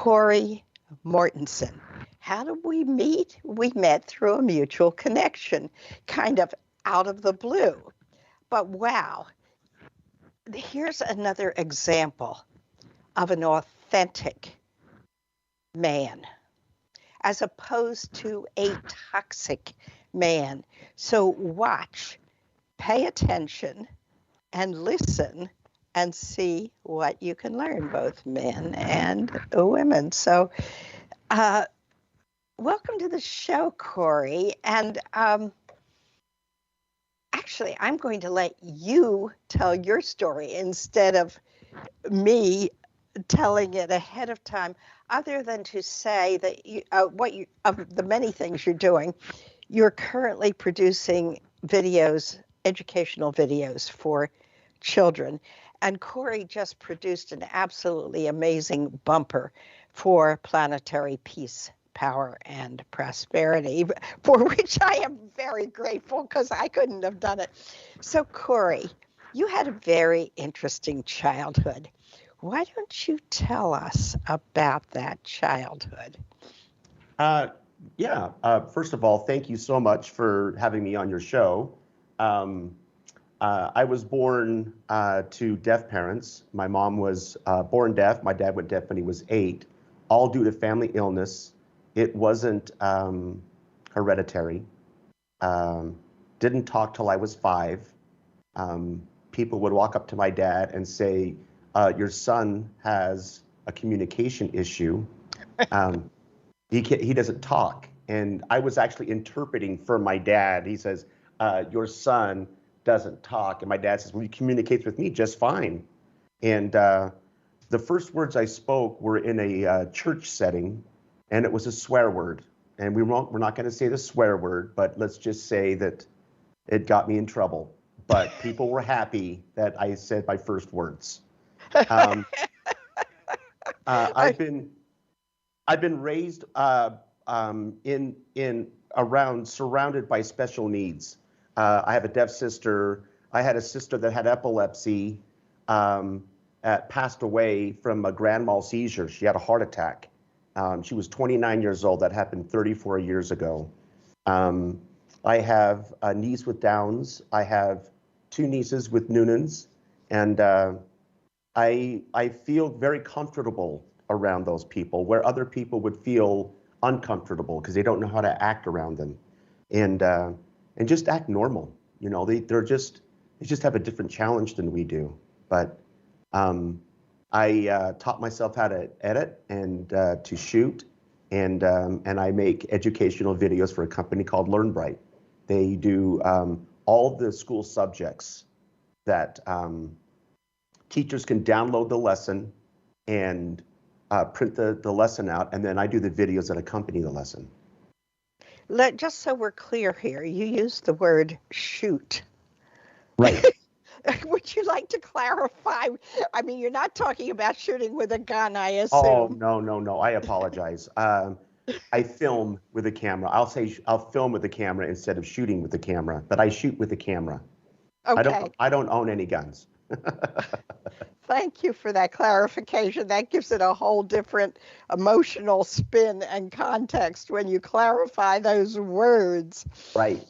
Kory Mortensen. How did we meet? We met through a mutual connection, kind of out of the blue. But wow, here's another example of an authentic man as opposed to a toxic man. So watch, pay attention, and listen and see what you can learn, both men and women. So welcome to the show, Kory. And actually, I'm going to let you tell your story instead of me telling it ahead of time, other than to say that of the many things you're doing, you're currently producing videos, educational videos for children. And Kory just produced an absolutely amazing bumper for Planetary Peace, Power, and Prosperity, for which I am very grateful because I couldn't have done it. So Kory, you had a very interesting childhood. Why don't you tell us about that childhood? First of all, thank you so much for having me on your show. I was born to deaf parents. My mom was born deaf. My dad went deaf when he was 8, all due to family illness. It wasn't hereditary. Didn't talk till I was 5. People would walk up to my dad and say, your son has a communication issue. He doesn't talk. And I was actually interpreting for my dad. He says, your son doesn't talk. And my dad says, well, he communicates with me just fine. And the first words I spoke were in a church setting, and it was a swear word. And we're not going to say the swear word, but let's just say that it got me in trouble. But people were happy that I said my first words. I've been raised surrounded by special needs. I have a deaf sister. I had a sister that had epilepsy, passed away from a grand mal seizure. She had a heart attack. She was 29 years old. That happened 34 years ago. I have a niece with Downs. I have 2 nieces with Noonans, and I feel very comfortable around those people where other people would feel uncomfortable because they don't know how to act around them, and just act normal. You know, they just have a different challenge than we do. But I taught myself how to edit and to shoot, and I make educational videos for a company called LearnBright. They do all the school subjects that teachers can download the lesson and print the lesson out, and then I do the videos that accompany the lesson. Just so we're clear here, you use the word shoot. Right. Would you like to clarify? I mean, you're not talking about shooting with a gun, I assume. Oh, no. I apologize. I film with a camera. I'll film with the camera instead of shooting with the camera, but I shoot with the camera. Okay. I don't own any guns. Thank you for that clarification. That gives it a whole different emotional spin and context when you clarify those words. Right.